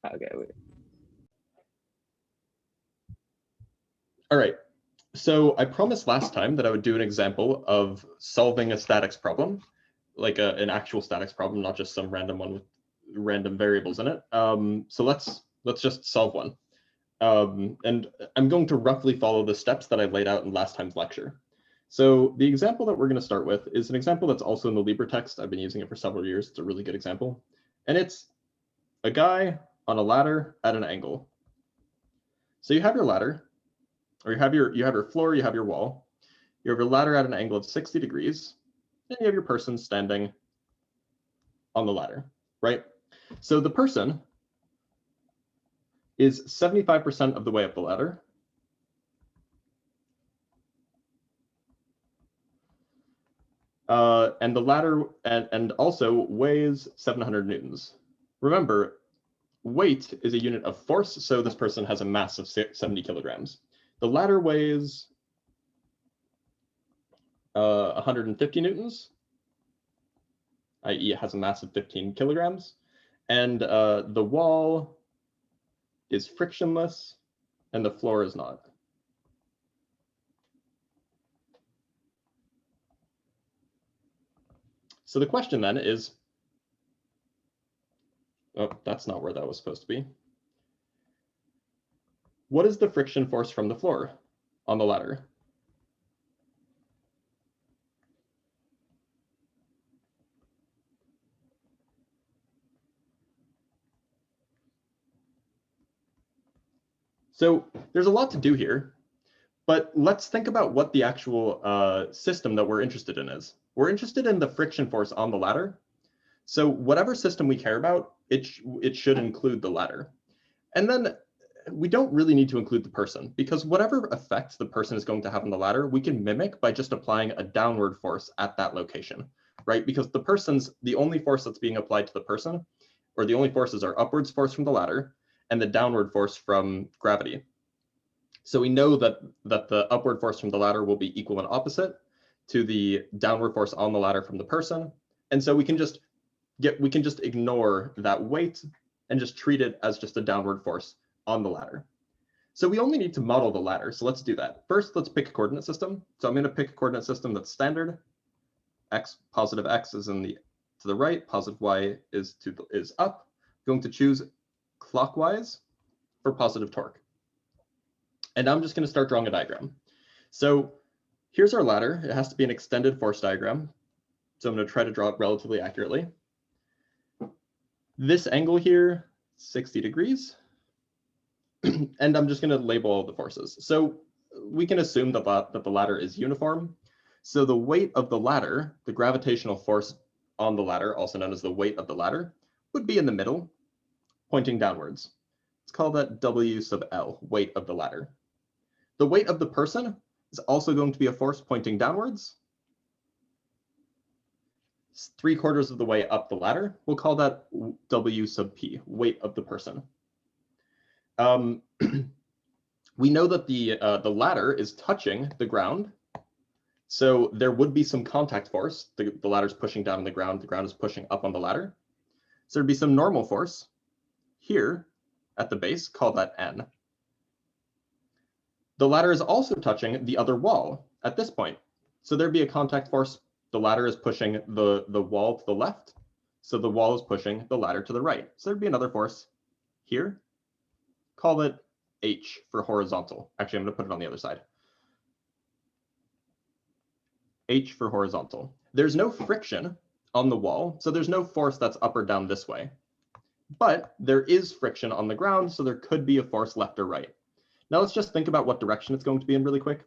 Okay, wait. All right. So I promised last time that I would do an example of solving a statics problem, like an actual statics problem, not just some random one with random variables in it. So let's just solve one. And I'm going to roughly follow the steps that I laid out in last time's lecture. So the example that we're going to start with is an example that's also in the LibreText. I've been using it for several years. It's a really good example. And it's a guy on a ladder at an angle. So you have your ladder, or you have your floor, you have your wall. You have your ladder at an angle of 60 degrees, and you have your person standing on the ladder, right? So the person is 75% of the way up the ladder. And the ladder and also weighs 700 newtons. Remember, weight is a unit of force, so this person has a mass of 70 kilograms. The ladder weighs 150 newtons, i.e. it has a mass of 15 kilograms. And the wall is frictionless and the floor is not. So the question then is, oh, that's not where that was supposed to be. What is the friction force from the floor on the ladder? So there's a lot to do here, but let's think about what the actual system that we're interested in is. We're interested in the friction force on the ladder. So whatever system we care about, it should include the ladder. And then we don't really need to include the person, because whatever effect the person is going to have on the ladder, we can mimic by just applying a downward force at that location, right? Because the only force that's being applied to the person, or the only forces are upwards force from the ladder and the downward force from gravity. So we know that the upward force from the ladder will be equal and opposite to the downward force on the ladder from the person. And so we can just ignore that weight and just treat it as just a downward force on the ladder. So we only need to model the ladder. So let's do that. First, let's pick a coordinate system. So I'm going to pick a coordinate system that's standard. Positive x is to the right, positive y is up. I'm going to choose clockwise for positive torque. And I'm just going to start drawing a diagram. So here's our ladder. It has to be an extended force diagram. So I'm going to try to draw it relatively accurately. This angle here, 60 degrees. And I'm just going to label all the forces. So we can assume that the ladder is uniform. So the weight of the ladder, the gravitational force on the ladder, also known as the weight of the ladder, would be in the middle, pointing downwards. Let's call that W sub L, weight of the ladder. The weight of the person is also going to be a force pointing downwards. 3/4 of the way up the ladder. We'll call that W sub P, weight of the person. We know that the ladder is touching the ground. So there would be some contact force. The ladder's pushing down on the ground is pushing up on the ladder. So there'd be some normal force here at the base, call that N. The ladder is also touching the other wall at this point. So there'd be a contact force. The ladder is pushing the wall to the left. So the wall is pushing the ladder to the right. So there'd be another force here. Call it H for horizontal. Actually, I'm going to put it on the other side. H for horizontal. There's no friction on the wall, so there's no force that's up or down this way. But there is friction on the ground, so there could be a force left or right. Now let's just think about what direction it's going to be in really quick.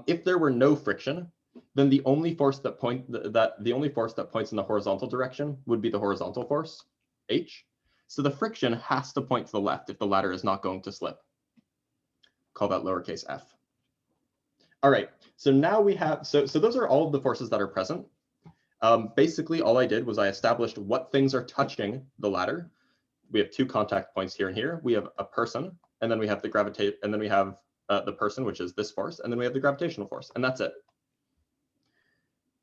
If there were no friction, then the only force that points in the horizontal direction would be the horizontal force, H. So the friction has to point to the left if the ladder is not going to slip. Call that lowercase f. All right, so now we have, so those are all of the forces that are present. Basically, all I did was I established what things are touching the ladder. We have 2 contact points here and here. We have a person, and then we have the the person, which is this force, and then we have the gravitational force, and that's it.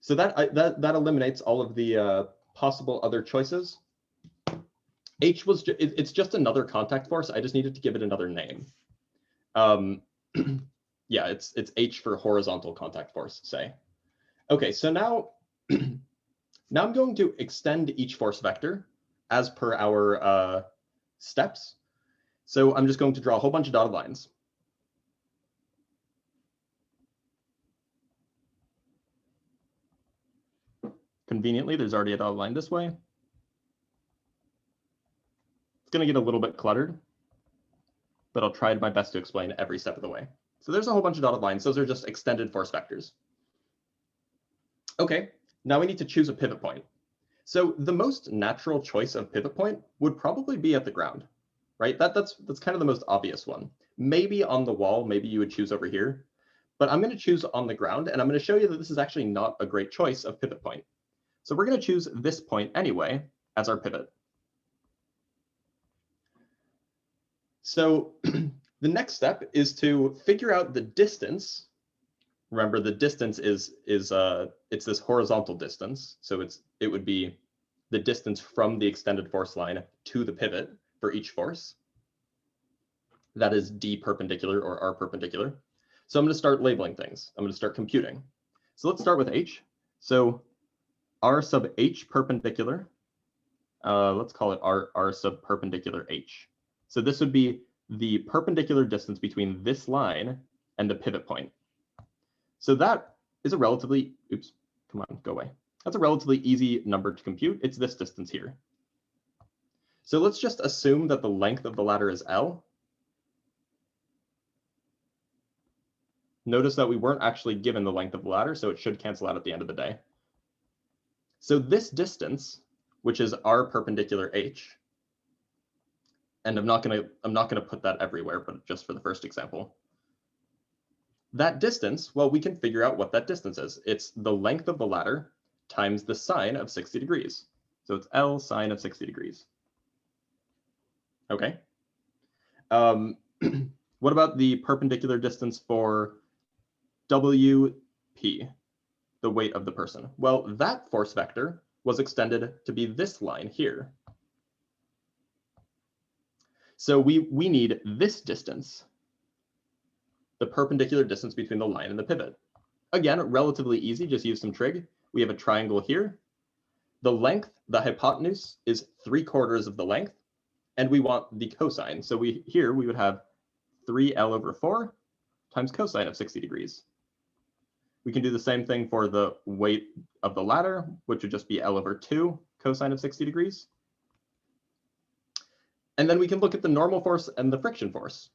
So that eliminates all of the possible other choices. H was, it's just another contact force. I just needed to give it another name. Yeah, it's H for horizontal contact force, say. Okay, so now, now I'm going to extend each force vector as per our steps. So I'm just going to draw a whole bunch of dotted lines. Conveniently, there's already a dotted line this way. It's going to get a little bit cluttered, but I'll try my best to explain every step of the way. So there's a whole bunch of dotted lines. Those are just extended force vectors. Okay, now we need to choose a pivot point. So the most natural choice of pivot point would probably be at the ground, right? That's kind of the most obvious one. Maybe on the wall, maybe you would choose over here, but I'm going to choose on the ground, and I'm going to show you that this is actually not a great choice of pivot point. So we're going to choose this point anyway as our pivot. So the next step is to figure out the distance. Remember, the distance is it's this horizontal distance. So it would be the distance from the extended force line to the pivot for each force. That is D perpendicular or R perpendicular. So I'm going to start labeling things. I'm going to start computing. So let's start with H. So R sub H perpendicular, let's call it R sub perpendicular H. So this would be the perpendicular distance between this line and the pivot point. So that is a relatively, oops, come on, go away. That's a relatively easy number to compute. It's this distance here. So let's just assume that the length of the ladder is L. Notice that we weren't actually given the length of the ladder, so it should cancel out at the end of the day. So this distance, which is R perpendicular H, and I'm not gonna put that everywhere, but just for the first example. That distance, well, we can figure out what that distance is. It's the length of the ladder times the sine of 60 degrees. So it's L sine of 60 degrees. Okay. What about the perpendicular distance for WP, the weight of the person? Well, that force vector was extended to be this line here. So we need this distance, the perpendicular distance between the line and the pivot. Again, relatively easy, just use some trig. We have a triangle here. The length, the hypotenuse, is 3/4 of the length, and we want the cosine. So here we would have 3L over 4 times cosine of 60 degrees. We can do the same thing for the weight of the ladder, which would just be L over 2 cosine of 60 degrees. And then we can look at the normal force and the friction force.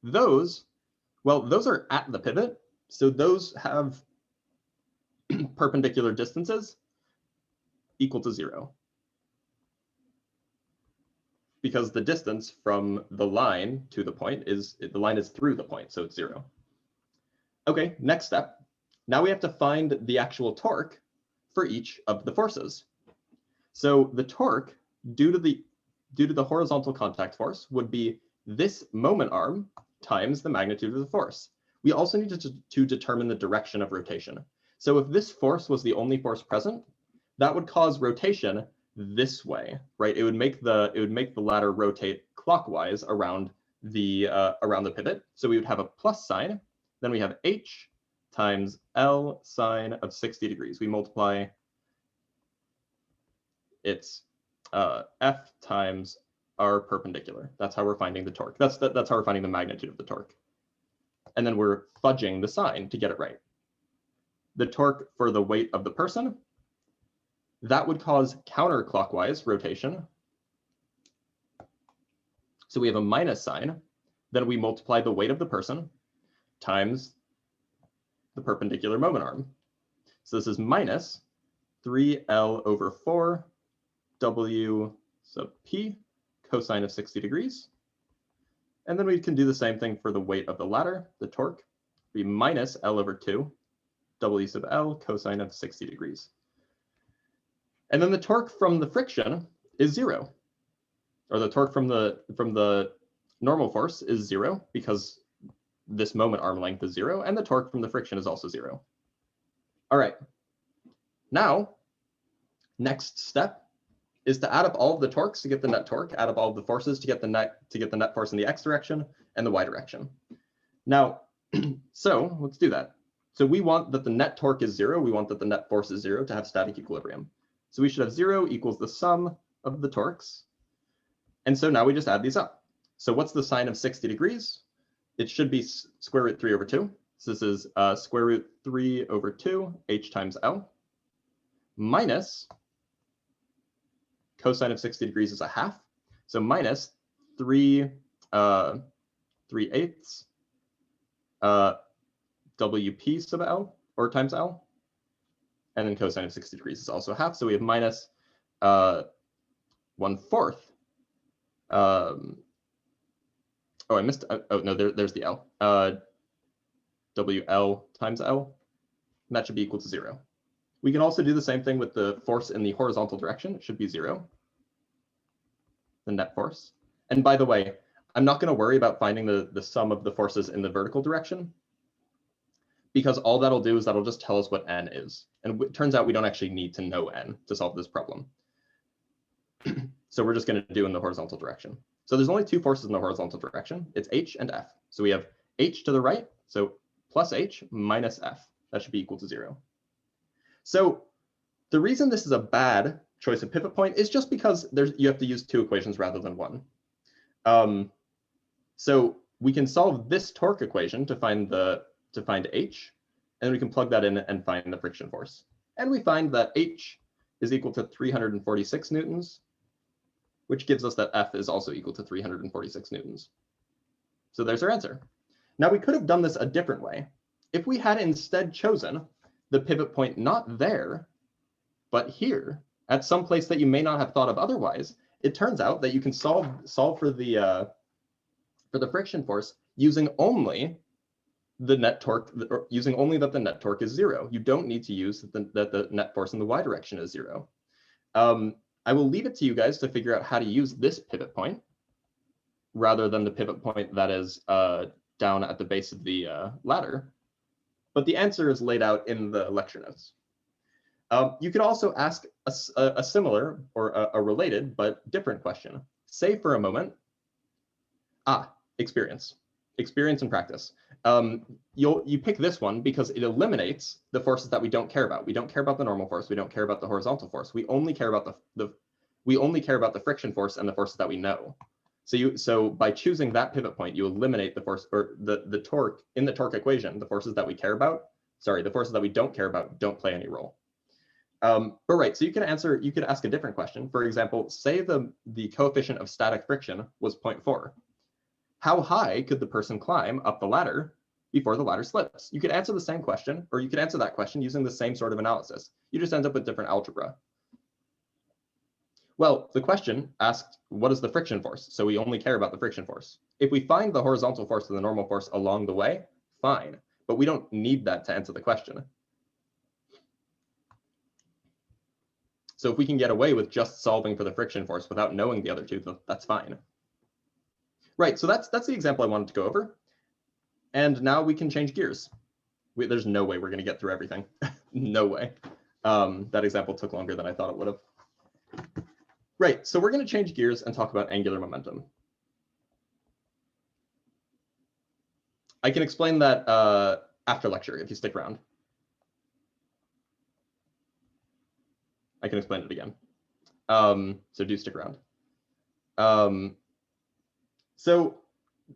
Those are at the pivot, so those have perpendicular distances equal to 0. Because the distance from the line to the point the line is through the point, so it's 0. Okay, next step. Now we have to find the actual torque for each of the forces. So the torque due to the horizontal contact force would be this moment arm times the magnitude of the force. We also need to determine the direction of rotation. So if this force was the only force present, that would cause rotation this way, right? It would make the ladder rotate clockwise around the pivot. So we would have a plus sign. Then we have H times L sine of 60 degrees. We multiply its F times R perpendicular. That's how we're finding the torque. That's how we're finding the magnitude of the torque. And then we're fudging the sign to get it right. The torque for the weight of the person, that would cause counterclockwise rotation. So we have a minus sign. Then we multiply the weight of the person times the perpendicular moment arm. So this is minus 3L over 4 W sub P cosine of 60 degrees. And then we can do the same thing for the weight of the ladder, the torque, be minus L over 2 W sub L cosine of 60 degrees. And then the torque from the friction is 0, or the torque from the normal force is 0 because this moment arm length is 0, and the torque from the friction is also 0. All right. Now, next step is to add up all of the torques to get the net torque, add up all of the forces to get the net force in the x direction and the y direction. Now, so let's do that. So we want that the net torque is 0. We want that the net force is 0 to have static equilibrium. So we should have 0 equals the sum of the torques. And so now we just add these up. So what's the sine of 60 degrees? It should be square root 3 over 2. So this is square root 3 over 2 h times L minus cosine of 60 degrees is a half. So minus 3 3/8 WP sub L, or times L. And then cosine of 60 degrees is also a half. So we have minus 1/4. Oh, I missed. Oh, no, there's the L. WL times L. And that should be equal to 0. We can also do the same thing with the force in the horizontal direction. It should be 0, the net force. And by the way, I'm not going to worry about finding the sum of the forces in the vertical direction, because all that'll do is that'll just tell us what n is. And it turns out we don't actually need to know n to solve this problem. So we're just going to do in the horizontal direction. So there's only 2 forces in the horizontal direction. It's h and f. So we have h to the right, so plus h minus f. That should be equal to 0. So the reason this is a bad choice of pivot point is just because you have to use 2 equations rather than 1. So we can solve this torque equation to find h, and we can plug that in and find the friction force. And we find that h is equal to 346 newtons, which gives us that f is also equal to 346 newtons. So there's our answer. Now we could have done this a different way. If we had instead chosen the pivot point not there, but here, at some place that you may not have thought of otherwise, it turns out that you can solve for the friction force using only the net torque, or using only that the net torque is 0. You don't need to use that the net force in the y direction is 0. I will leave it to you guys to figure out how to use this pivot point rather than the pivot point that is down at the base of the ladder. But the answer is laid out in the lecture notes. You could also ask a similar or a related but different question. Say for a moment, experience and practice. You pick this one because it eliminates the forces that we don't care about. We don't care about the normal force. We don't care about the horizontal force. We only care about the friction force and the forces that we know. So by choosing that pivot point, you eliminate the force, or the torque in the torque equation. The forces that we care about, the forces that we don't care about don't play any role. But right, so you could ask a different question. For example, say the coefficient of static friction was 0.4. How high could the person climb up the ladder before the ladder slips? You could answer the same question, or you could answer that question using the same sort of analysis. You just end up with different algebra. Well, the question asked, what is the friction force? So we only care about the friction force. If we find the horizontal force and the normal force along the way, fine. But we don't need that to answer the question. So if we can get away with just solving for the friction force without knowing the other two, that's fine. Right, so that's the example I wanted to go over. And now we can change gears. There's no way we're going to get through everything. No way. That example took longer than I thought it would have. Right, so we're going to change gears and talk about angular momentum. I can explain that after lecture if you stick around. I can explain it again. So do stick around. So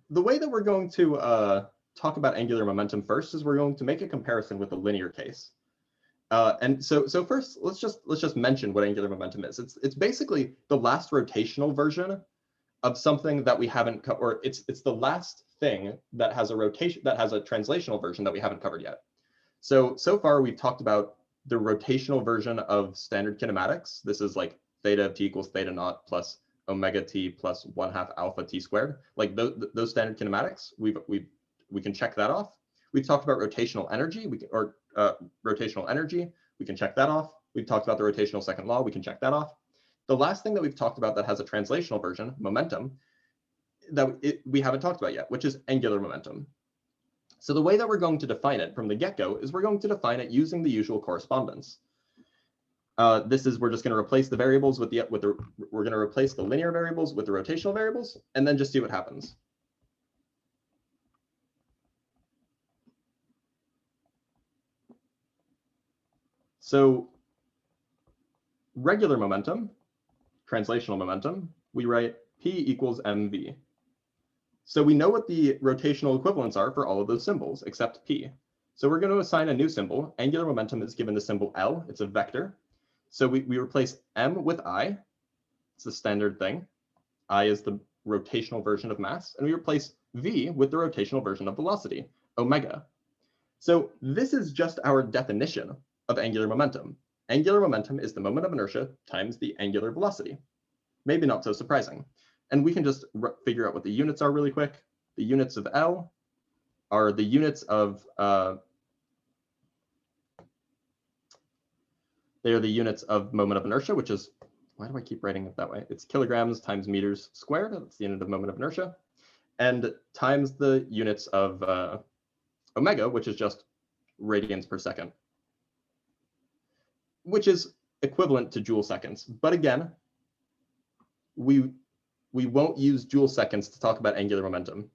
the way that we're going to talk about angular momentum first is we're going to make a comparison with a linear case. And so first, let's just mention what angular momentum is. It's basically the last rotational version of something that we haven't covered, or it's the last thing that has a translational version that we haven't covered yet. So far we've talked about the rotational version of standard kinematics. This is like theta of t equals theta naught plus omega t plus 1/2 alpha t squared. Like those standard kinematics, we can check that off. We've talked about rotational energy, rotational energy, we can check that off. We've talked about the rotational second law, we can check that off. The last thing that we've talked about that has a translational version, momentum, that we haven't talked about yet, which is angular momentum. So the way that we're going to define it from the get-go is we're going to define it using the usual correspondence. This is, we're just going to replace the variables we're going to replace the linear variables with the rotational variables, and then just see what happens. So regular momentum, translational momentum, we write P equals mv. So we know what the rotational equivalents are for all of those symbols except P. So we're going to assign a new symbol. Angular momentum is given the symbol L. It's a vector. So we replace m with I. It's the standard thing. I is the rotational version of mass. And we replace v with the rotational version of velocity, omega. So this is just our definition of angular momentum. Angular momentum is the moment of inertia times the angular velocity. Maybe not so surprising. And we can just figure out what the units are really quick. The units of L are the units of, they are the units of moment of inertia, which is, why do I keep writing it that way? It's kilograms times meters squared. That's the unit of moment of inertia. And times the units of omega, which is just radians per second, which is equivalent to joule seconds. But again, we won't use joule seconds to talk about angular momentum.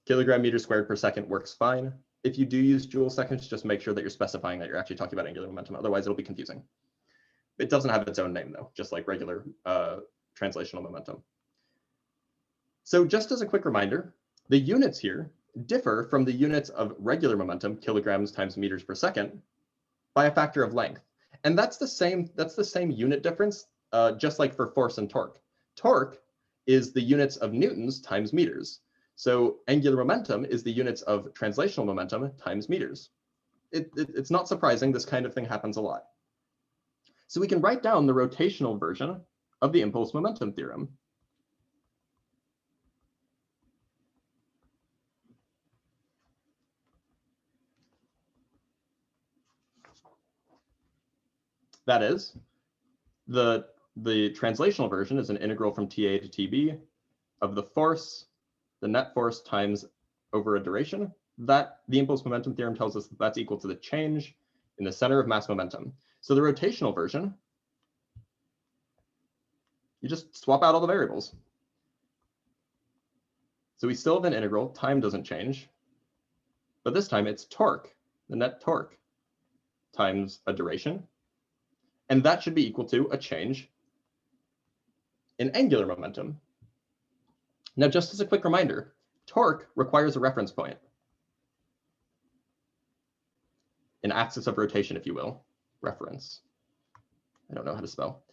Kilogram meter squared per second works fine. If you do use joule seconds, just make sure that you're specifying that you're actually talking about angular momentum. Otherwise, it'll be confusing. It doesn't have its own name, though, just like regular translational momentum. So just as a quick reminder, the units here differ from the units of regular momentum, kilograms times meters per second, by a factor of length. And that's the same unit difference, just like for force and torque. Torque is the units of newtons times meters. So angular momentum is the units of translational momentum times meters. It's not surprising. This kind of thing happens a lot. So we can write down the rotational version of the impulse momentum theorem. That is, the translational version is an integral from TA to TB of the force, the net force times over a duration. That the impulse momentum theorem tells us that that's equal to the change in the center of mass momentum. So the rotational version, you just swap out all the variables. So we still have an integral, time doesn't change, but this time it's torque, the net torque, times a duration. And that should be equal to a change in angular momentum. Now, just as a quick reminder, torque requires a reference point, an axis of rotation, if you will, reference. I don't know how to spell.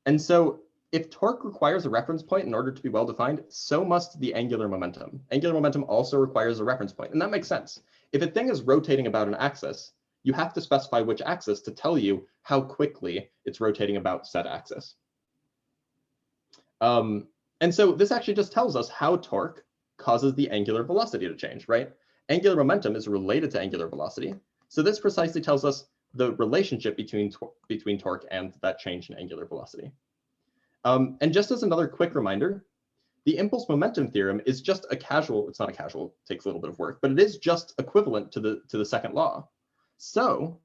And so if torque requires a reference point in order to be well-defined, so must the angular momentum. Angular momentum also requires a reference point, and that makes sense. If a thing is rotating about an axis, you have to specify which axis to tell you how quickly it's rotating about said axis. And so this actually just tells us how torque causes the angular velocity to change, right? Angular momentum is related to angular velocity. So this precisely tells us the relationship between torque and that change in angular velocity. And just as another quick reminder, the impulse momentum theorem is just a casual, it's not a casual, it takes a little bit of work, but it is just equivalent to the second law. So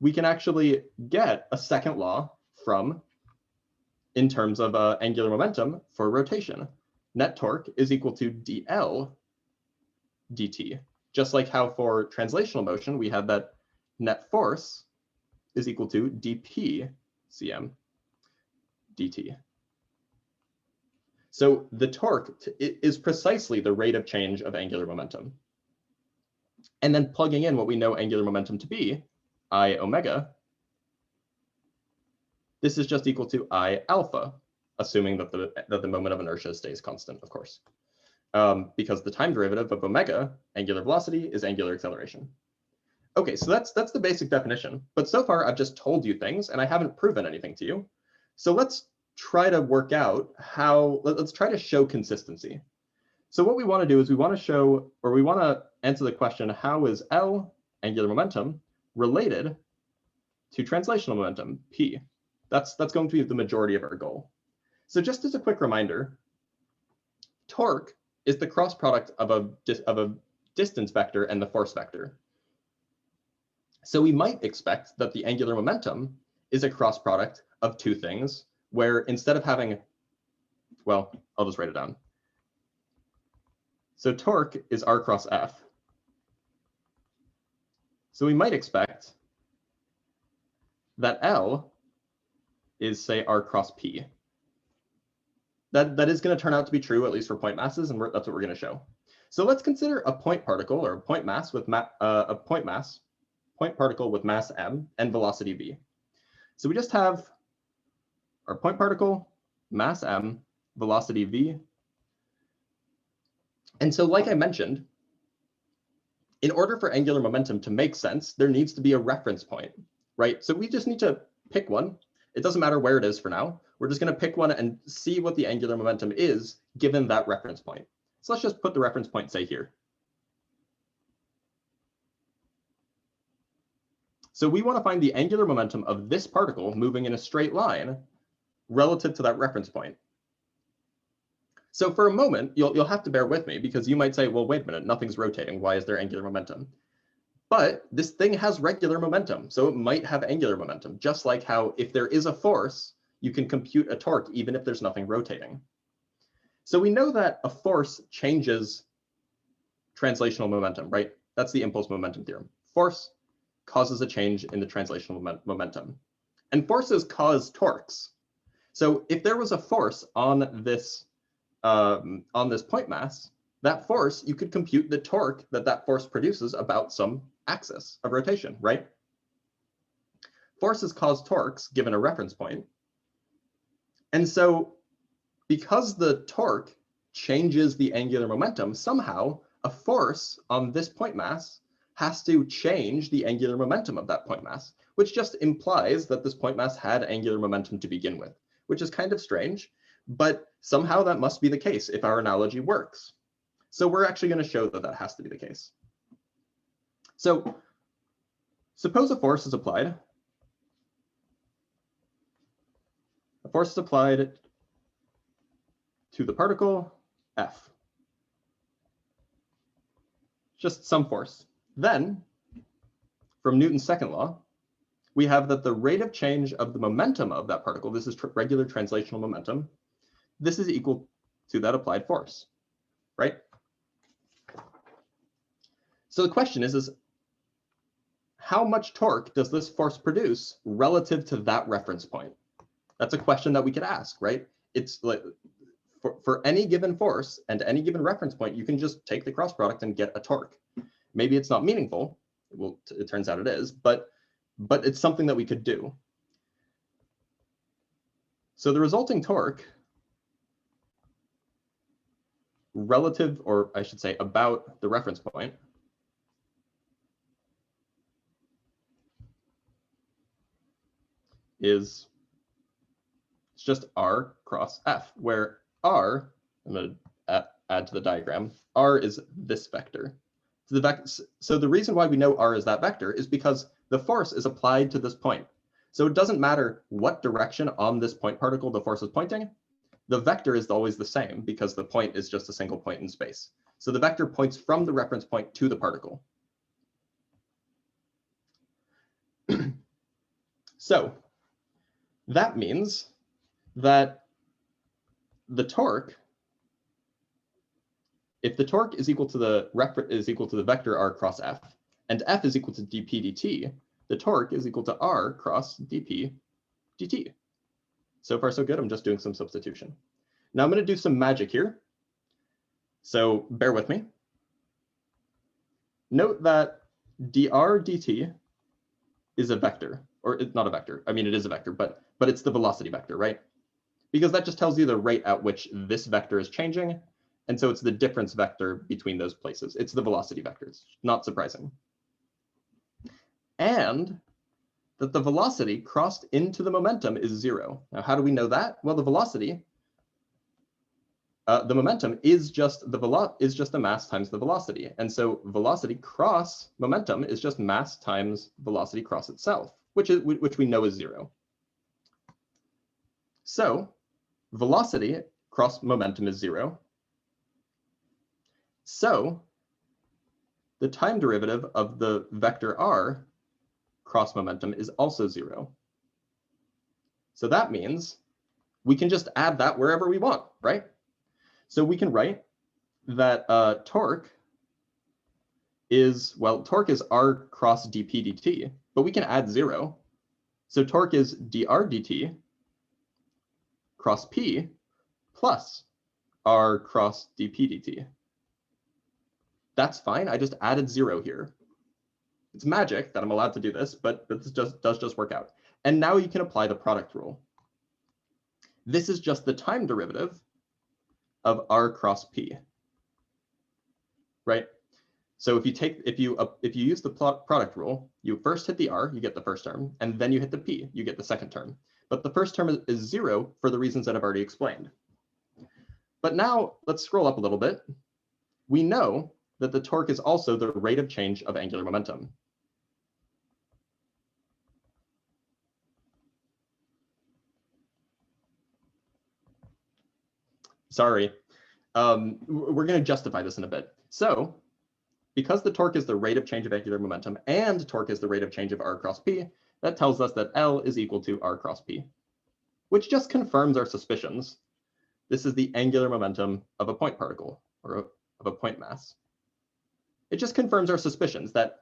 we can actually get a second law from, in terms of angular momentum for rotation. Net torque is equal to dl dt. Just like how for translational motion, we had that net force is equal to dp cm dt. So the torque is precisely the rate of change of angular momentum. And then plugging in what we know angular momentum to be, I omega, this is just equal to I alpha, assuming that the moment of inertia stays constant, of course, because the time derivative of omega, angular velocity, is angular acceleration. Okay, so that's the basic definition. But so far, I've just told you things, and I haven't proven anything to you. So let's try to work out how, let's try to show consistency. So what we want to do is we want to show, or we want to answer the question, how is L, angular momentum, related to translational momentum, P? That's going to be the majority of our goal. So just as a quick reminder, torque is the cross product of a distance vector and the force vector. So we might expect that the angular momentum is a cross product of two things, where instead of having, well, I'll just write it down. So torque is R cross F. So we might expect that L is, say, R cross P. That is going to turn out to be true, at least for point masses, and that's what we're going to show. So let's consider a point particle, or a point mass with point particle with mass m and velocity v. So we just have our point particle, mass m, velocity v. And so like I mentioned, in order for angular momentum to make sense, there needs to be a reference point, right? So we just need to pick one. It doesn't matter where it is for now. We're just going to pick one and see what the angular momentum is given that reference point. So let's just put the reference point, say, here. So we want to find the angular momentum of this particle moving in a straight line relative to that reference point. So for a moment, you'll have to bear with me, because you might say, well, wait a minute, nothing's rotating. Why is there angular momentum? But this thing has regular momentum, so it might have angular momentum, just like how if there is a force, you can compute a torque even if there's nothing rotating. So we know that a force changes translational momentum, right? That's the impulse momentum theorem. Force causes a change in the translational momentum. And forces cause torques. So if there was a force on this point mass, that force, you could compute the torque that force produces about some axis of rotation, right? Forces cause torques given a reference point. And so because the torque changes the angular momentum, somehow a force on this point mass has to change the angular momentum of that point mass, which just implies that this point mass had angular momentum to begin with, which is kind of strange, but somehow that must be the case if our analogy works. So we're actually going to show that that has to be the case. So suppose a force is applied. A force is applied to the particle F. Just some force. Then, from Newton's second law, we have that the rate of change of the momentum of that particle, this is regular translational momentum, this is equal to that applied force, right? So the question is how much torque does this force produce relative to that reference point? That's a question that we could ask, right? It's like for any given force and any given reference point, you can just take the cross product and get a torque. Maybe it's not meaningful. Well, it turns out it is, but it's something that we could do. So the resulting torque relative, or I should say about the reference point, is just R cross F, where R, I'm going to add to the diagram, R is this vector. So the reason why we know R is that vector is because the force is applied to this point. So it doesn't matter what direction on this point particle the force is pointing, the vector is always the same because the point is just a single point in space. So the vector points from the reference point to the particle. So that means that the torque, if the torque is equal to the vector R cross F, and F is equal to dp dt, the torque is equal to R cross dp dt. So far, so good. I'm just doing some substitution. Now I'm going to do some magic here. So bear with me. Note that dr dt is a vector, or it's not a vector. I mean, it is a vector, but it's the velocity vector, right? Because that just tells you the rate at which this vector is changing. And so it's the difference vector between those places. It's the velocity vectors, not surprising. And that the velocity crossed into the momentum is 0. Now, how do we know that? Well, the velocity, the momentum is just the mass times the velocity. And so velocity cross momentum is just mass times velocity cross itself, which we know is 0. So velocity cross momentum is 0. So the time derivative of the vector r cross momentum is also 0. So that means we can just add that wherever we want, right? So we can write that torque is, well, torque is r cross dp dt, but we can add 0. So torque is dr dt cross p plus r cross dp dt. That's fine. I just added 0 here. It's magic that I'm allowed to do this, but this does just work out. And now you can apply the product rule. This is just the time derivative of r cross p, right? So if you use the product rule, you first hit the r, you get the first term, and then you hit the p, you get the second term. But the first term is 0 for the reasons that I've already explained. But now let's scroll up a little bit. We know that the torque is also the rate of change of angular momentum. Sorry, we're going to justify this in a bit. So because the torque is the rate of change of angular momentum and torque is the rate of change of r cross p, that tells us that L is equal to r cross p, which just confirms our suspicions. This is the angular momentum of a point particle, or of a point mass. It just confirms our suspicions that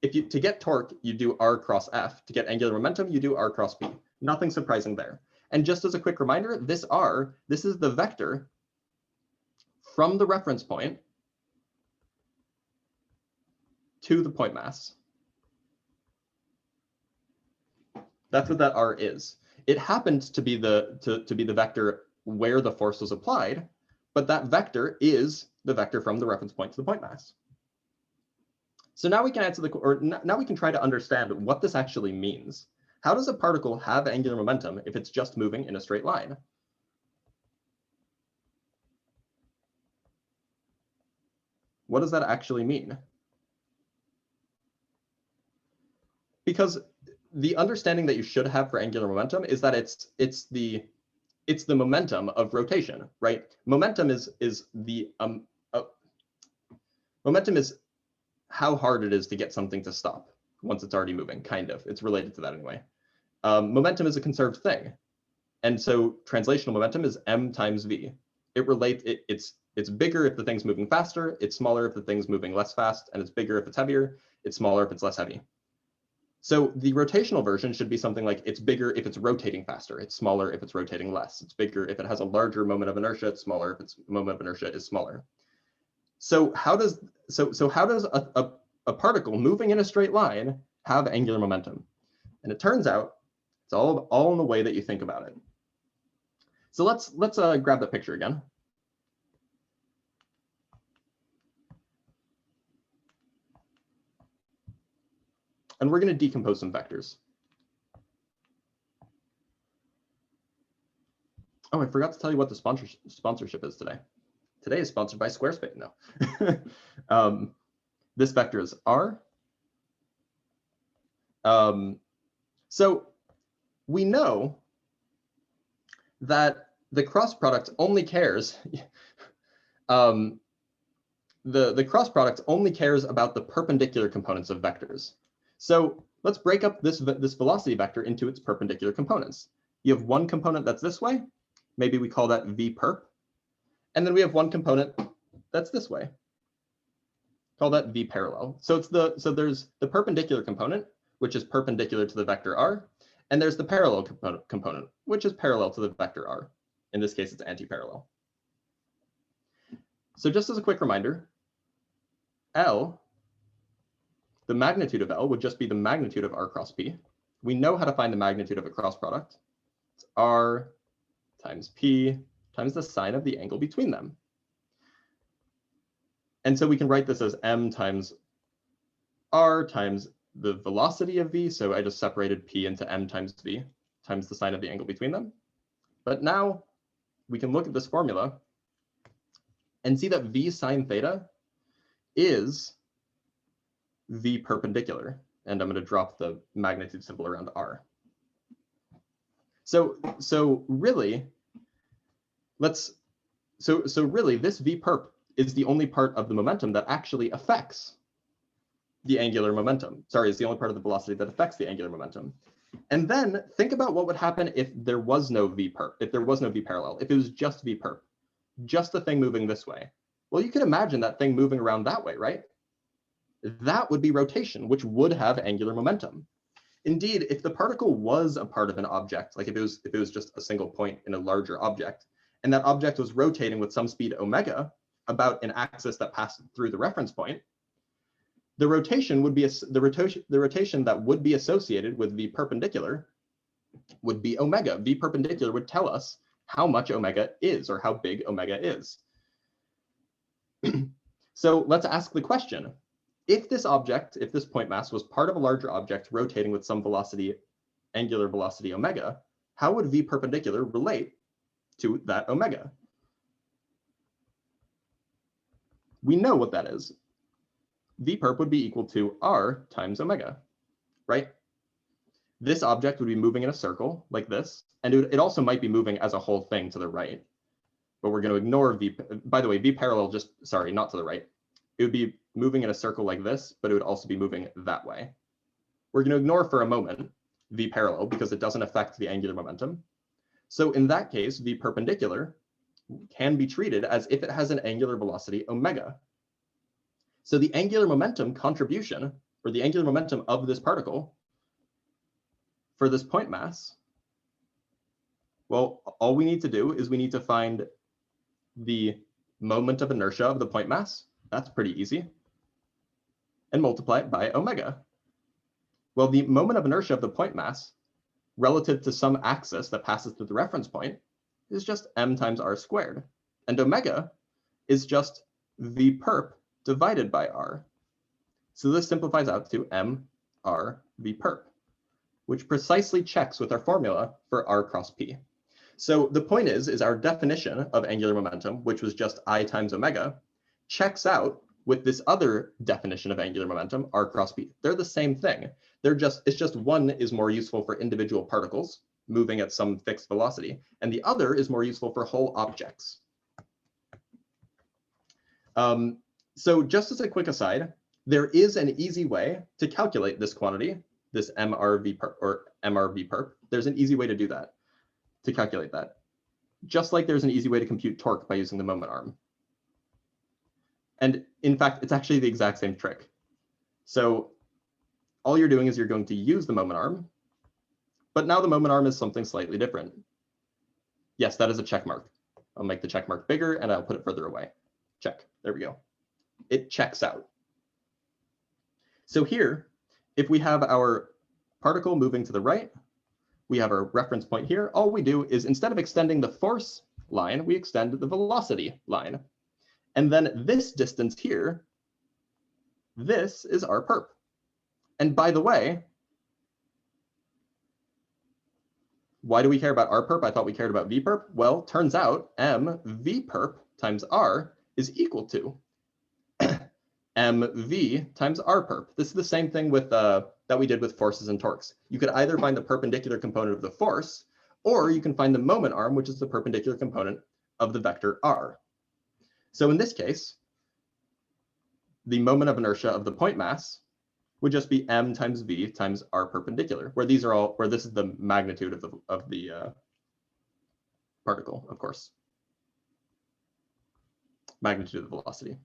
to get torque, you do r cross f. To get angular momentum, you do r cross p. Nothing surprising there. And just as a quick reminder, this is the vector from the reference point to the point mass. That's what that r is. It happens to be the vector where the force was applied, but that vector is the vector from the reference point to the point mass. So now we can now we can try to understand what this actually means. How does a particle have angular momentum if it's just moving in a straight line? What does that actually mean? Because the understanding that you should have for angular momentum is that it's the momentum of rotation, right? Momentum is momentum is how hard it is to get something to stop once it's already moving, kind of. It's related to that anyway. Momentum is a conserved thing. And so translational momentum is m times v. It's bigger if the thing's moving faster, it's smaller if the thing's moving less fast, and it's bigger if it's heavier, it's smaller if it's less heavy. So the rotational version should be something like it's bigger if it's rotating faster, it's smaller if it's rotating less, it's bigger if it has a larger moment of inertia, it's smaller if its moment of inertia is smaller. So how does a particle moving in a straight line have angular momentum? And it turns out it's all in the way that you think about it. So let's grab that picture again. And we're going to decompose some vectors. Oh, I forgot to tell you what the sponsorship is today. Today is sponsored by Squarespace. No. This vector is r. So we know that the cross product only cares. The cross product only cares about the perpendicular components of vectors. So let's break up this velocity vector into its perpendicular components. You have one component that's this way. Maybe we call that v perp. And then we have one component that's this way. Call that v parallel. So there's the perpendicular component, which is perpendicular to the vector r, and there's the parallel component, which is parallel to the vector r. In this case, it's anti-parallel. So just as a quick reminder, L, the magnitude of L would just be the magnitude of r cross p. We know how to find the magnitude of a cross product. It's r times p times the sine of the angle between them. And so we can write this as m times r times the velocity of v. So I just separated p into m times v times the sine of the angle between them. But now we can look at this formula and see that v sine theta is v perpendicular. And I'm going to drop the magnitude symbol around r. So really, really this v perp is the only part of the momentum that actually affects the angular momentum. Sorry, it's the only part of the velocity that affects the angular momentum. And then think about what would happen if there was no v perp, if there was no v parallel, if it was just v perp, just the thing moving this way. Well, you could imagine that thing moving around that way, right? That would be rotation, which would have angular momentum. Indeed, if the particle was a part of an object, like if it was just a single point in a larger object, and that object was rotating with some speed omega about an axis that passed through the reference point, the rotation would be the rotation that would be associated with v perpendicular would be omega. V perpendicular would tell us how much omega is, or how big omega is. So let's ask the question: if this object, if this point mass was part of a larger object rotating with some velocity, angular velocity omega, how would v perpendicular relate to that omega? We know what that is. V perp would be equal to r times omega, right? This object would be moving in a circle like this, and it also might be moving as a whole thing to the right, but we're going to ignore v. By the way, v parallel, just, sorry, not to the right. It would be moving in a circle like this, but it would also be moving that way. We're going to ignore for a moment v parallel because it doesn't affect the angular momentum. So in that case, v perpendicular can be treated as if it has an angular velocity omega. So the angular momentum contribution, or the angular momentum of this particle for this point mass, well, all we need to do is we need to find the moment of inertia of the point mass. That's pretty easy. And multiply it by omega. Well, the moment of inertia of the point mass relative to some axis that passes through the reference point is just m times r squared. And omega is just v perp divided by r. So this simplifies out to m r v perp, which precisely checks with our formula for r cross p. So the point is our definition of angular momentum, which was just I times omega, checks out with this other definition of angular momentum, r cross p. They're the same thing. It's just one is more useful for individual particles moving at some fixed velocity, and the other is more useful for whole objects. So just as a quick aside, there is an easy way to calculate this quantity, this mrv perp, or mrv perp. There's an easy way to do that, to calculate that. Just like there's an easy way to compute torque by using the moment arm. And in fact, it's actually the exact same trick. So all you're doing is you're going to use the moment arm, but now the moment arm is something slightly different. Yes, that is a check mark. I'll make the check mark bigger and I'll put it further away. Check, there we go. It checks out. So here, if we have our particle moving to the right, we have our reference point here. All we do is, instead of extending the force line, we extend the velocity line. And then this distance here, this is r perp. And by the way, why do we care about r perp? I thought we cared about v perp. Well, turns out m v perp times r is equal to mv times r perp. This is the same thing with that we did with forces and torques. You could either find the perpendicular component of the force, or you can find the moment arm, which is the perpendicular component of the vector r. So in this case, the moment of inertia of the point mass would just be m times v times r perpendicular, where these are all, where this is the magnitude of the particle, of course. Magnitude of the velocity.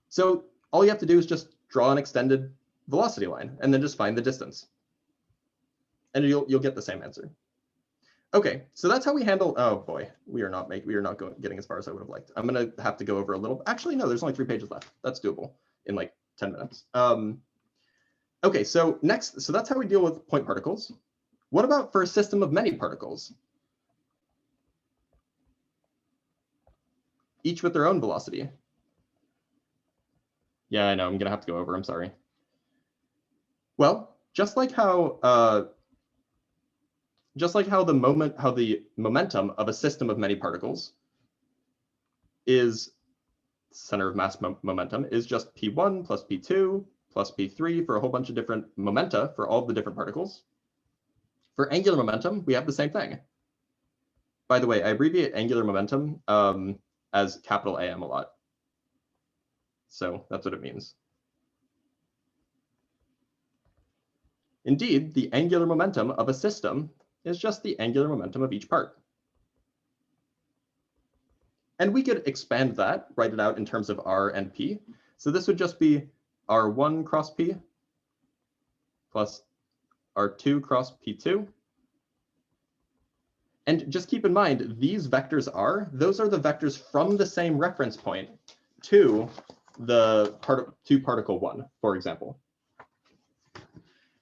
So all you have to do is just draw an extended velocity line and then just find the distance. And you'll get the same answer. Okay, so that's how we handle, oh boy, we are not getting as far as I would have liked. I'm gonna have to go over a little, actually no, there's only 3 pages left. That's doable in like 10 minutes. Okay, so next, so that's how we deal with point particles. What about for a system of many particles? Each with their own velocity. Yeah, I know, I'm gonna have to go over, I'm sorry. Well, just like how the momentum of a system of many particles is center of mass momentum is just P1 plus P2 plus P3 for a whole bunch of different momenta for all of the different particles. For angular momentum, we have the same thing. By the way, I abbreviate angular momentum as capital AM a lot. So that's what it means. Indeed, the angular momentum of a system is just the angular momentum of each part. And we could expand that, write it out in terms of r and p. So this would just be r1 cross p plus r2 cross p2. And just keep in mind, these vectors r, those are the vectors from the same reference point to the particle 1, for example.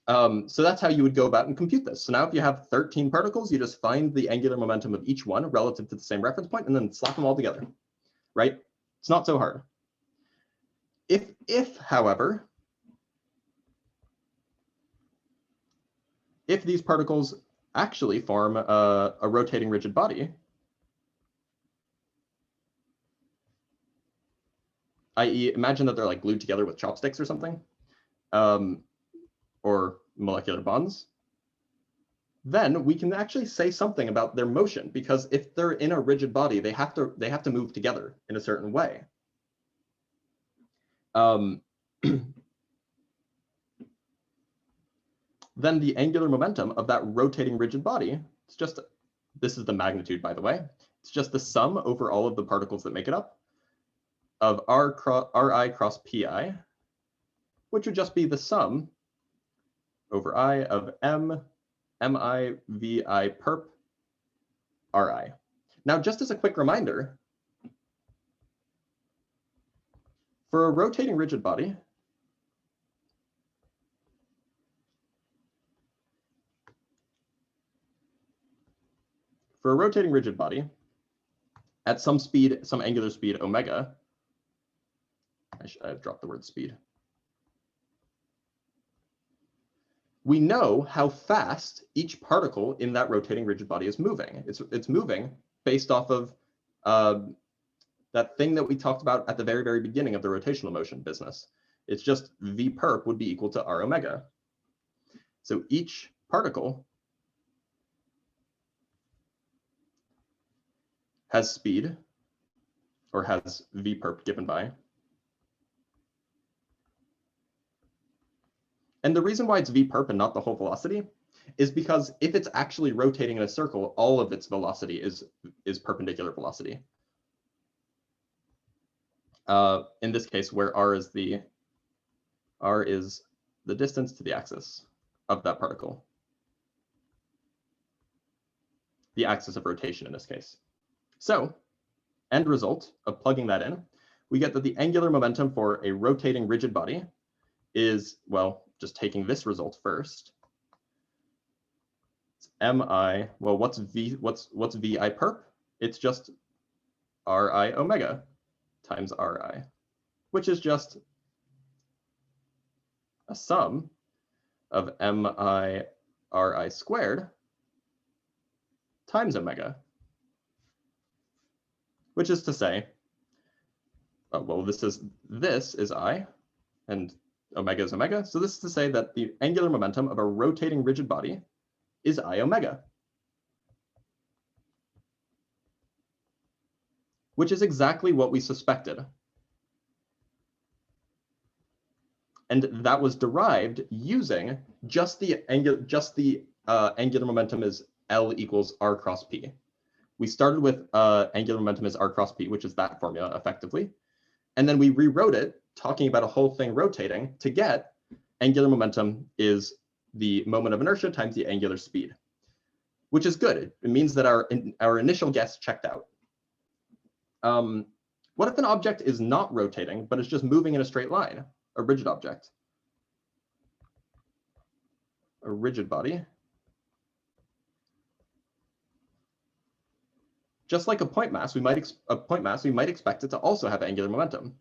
So that's how you would go about and compute this. So now if you have 13 particles, you just find the angular momentum of each one relative to the same reference point and then slap them all together, right? It's not so hard. However, if these particles actually form a rotating rigid body, i.e. imagine that they're like glued together with chopsticks or something, or molecular bonds, then we can actually say something about their motion, because if they're in a rigid body, they have to move together in a certain way. Then the angular momentum of that rotating rigid body, it's just, this is the magnitude, by the way, it's just the sum over all of the particles that make it up of Ri cross Pi, which would just be the sum over I of Mi Vi perp Ri. Now, just as a quick reminder, for a rotating rigid body, at some speed, some angular speed omega, I've dropped the word speed. We know how fast each particle in that rotating rigid body is moving. It's moving based off of that thing that we talked about at the very, very beginning of the rotational motion business. It's just V perp would be equal to R omega. So each particle has speed, or has V perp given by. And the reason why it's V perp and not the whole velocity is because if it's actually rotating in a circle, all of its velocity is perpendicular velocity. In this case, where r is the distance to the axis of that particle. The axis of rotation in this case. So, end result of plugging that in, we get that the angular momentum for a rotating rigid body is, well, just taking this result first. It's Mi, well, what's Vi perp? It's just Ri omega times Ri, which is just a sum of Mi Ri squared times omega, which is to say, well, this is I, and omega is omega. So this is to say that the angular momentum of a rotating rigid body is I omega, which is exactly what we suspected. And that was derived using just the angular momentum is L equals R cross P. We started with angular momentum is R cross P, which is that formula effectively. And then we rewrote it, talking about a whole thing rotating, to get angular momentum is the moment of inertia times the angular speed, which is good. It means that our initial guess checked out. What if an object is not rotating, but is just moving in a straight line, a rigid object? A rigid body. Just like a point mass, we might expect it to also have angular momentum.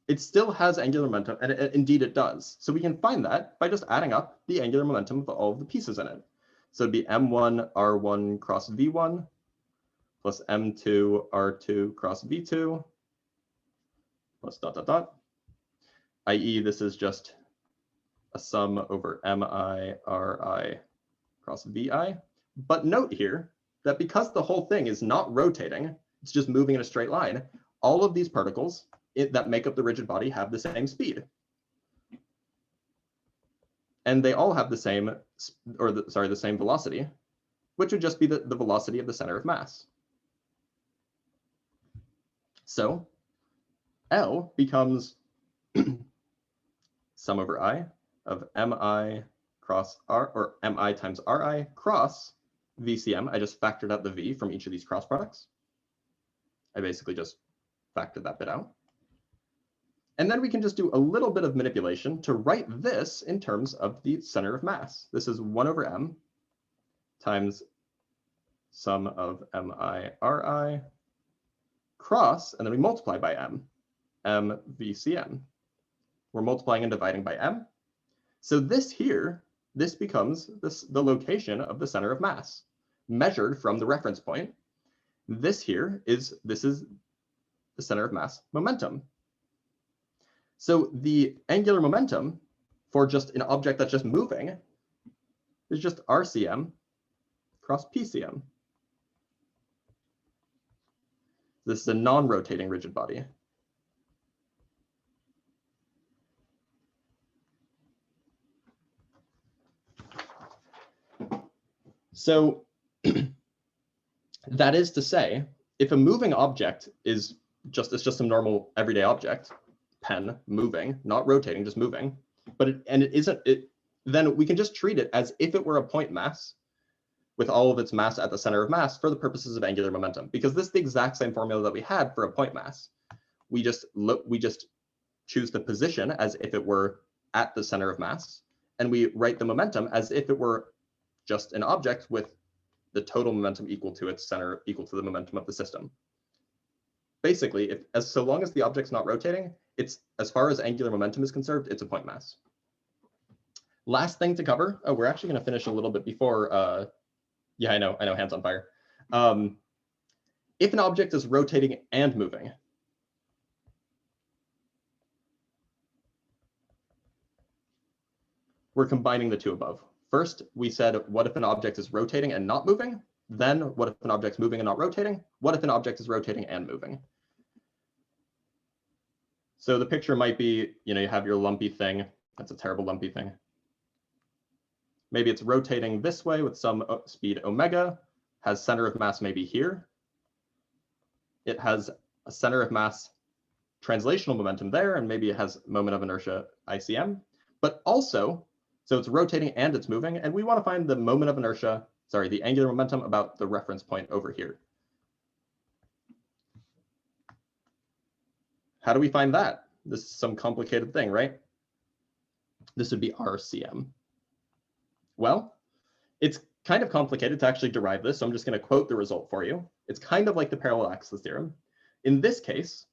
It still has angular momentum, and indeed it does. So we can find that by just adding up the angular momentum of all of the pieces in it. So it'd be M1 R1 cross V1 plus M2 R2 cross V2 plus dot dot dot, i.e. this is just a sum over Mi Ri cross Vi. But note here that because the whole thing is not rotating, it's just moving in a straight line, all of these particles that make up the rigid body have the same speed. And they all have the same, the same velocity, which would just be the velocity of the center of mass. So L becomes sum over I of mi cross r, or mi times ri cross VCM. I just factored out the V from each of these cross products. I basically just factored that bit out. And then we can just do a little bit of manipulation to write this in terms of the center of mass. This is 1 over m times sum of mi ri cross, and then we multiply by m VCM. We're multiplying and dividing by m. So this here, this becomes the location of the center of mass, measured from the reference point. This is the center of mass momentum. So the angular momentum for just an object that's just moving is just RCM cross PCM. This is a non-rotating rigid body. So that is to say, if a moving object is just a normal everyday object, pen moving, not rotating, just moving, then we can just treat it as if it were a point mass with all of its mass at the center of mass for the purposes of angular momentum, because this is the exact same formula that we had for a point mass. We just choose the position as if it were at the center of mass, and we write the momentum as if it were just an object with the total momentum equal to its center, equal to the momentum of the system. Basically, so long as the object's not rotating, it's, as far as angular momentum is concerned, it's a point mass. Last thing to cover, we're actually going to finish a little bit before, yeah, I know, hands on fire. If an object is rotating and moving, we're combining the two above. First, we said, what if an object is rotating and not moving? Then, what if an object's moving and not rotating? What if an object is rotating and moving? So the picture might be, you have your lumpy thing. That's a terrible lumpy thing. Maybe it's rotating this way with some speed omega, has center of mass maybe here. It has a center of mass translational momentum there, and maybe it has moment of inertia ICM. But also, so it's rotating and it's moving, and we want to find the moment of inertia, the angular momentum about the reference point over here. How do we find that? This is some complicated thing, right? This would be RCM. Well, it's kind of complicated to actually derive this, so I'm just going to quote the result for you. It's kind of like the parallel axis theorem. In this case,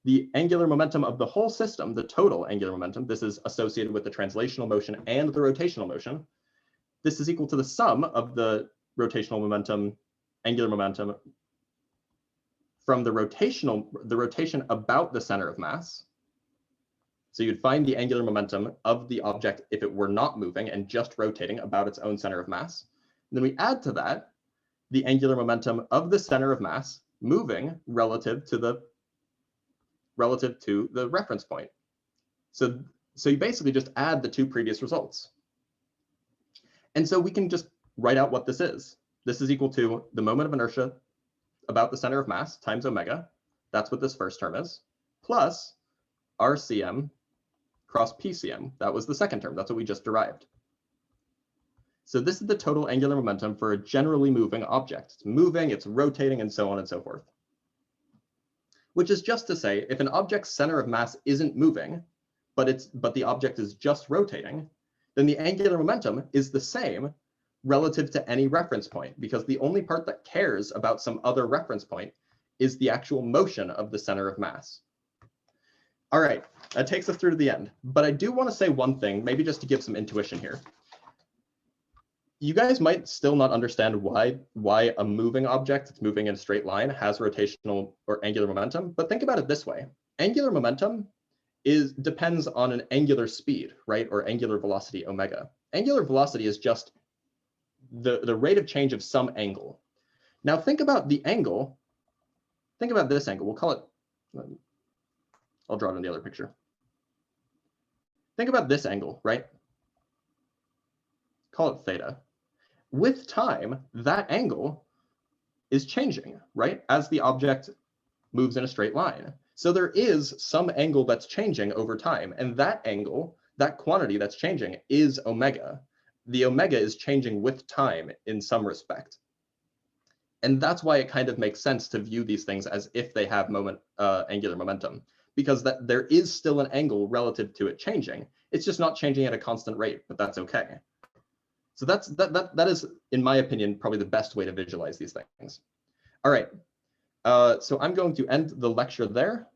the angular momentum of the whole system, the total angular momentum, this is associated with the translational motion and the rotational motion. This is equal to the sum of the rotational momentum, angular momentum from the rotation about the center of mass. So you'd find the angular momentum of the object if it were not moving and just rotating about its own center of mass. And then we add to that the angular momentum of the center of mass moving relative to the reference point. So you basically just add the two previous results. And so we can just write out what this is. This is equal to the moment of inertia about the center of mass times omega. That's what this first term is, plus RCM cross PCM. That was the second term. That's what we just derived. So this is the total angular momentum for a generally moving object. It's moving, it's rotating, and so on and so forth. Which is just to say, if an object's center of mass isn't moving, but the object is just rotating, then the angular momentum is the same relative to any reference point, because the only part that cares about some other reference point is the actual motion of the center of mass. All right, that takes us through to the end, but I do want to say one thing, maybe just to give some intuition here. You guys might still not understand why a moving object that's moving in a straight line has rotational or angular momentum, but think about it this way. Angular momentum depends on an angular speed, right, or angular velocity omega. Angular velocity is just the rate of change of some angle. Now think about the angle, think about this angle, we'll call it I'll draw it in the other picture. Think about this angle, right? Call it theta. With time, that angle is changing, right? As the object moves in a straight line. So there is some angle that's changing over time, and that angle, that quantity that's changing, is omega. The omega is changing with time in some respect. And that's why it kind of makes sense to view these things as if they have angular momentum, because that there is still an angle relative to it changing. It's just not changing at a constant rate, but that's okay. So that is, in my opinion, probably the best way to visualize these things. All right. So I'm going to end the lecture there.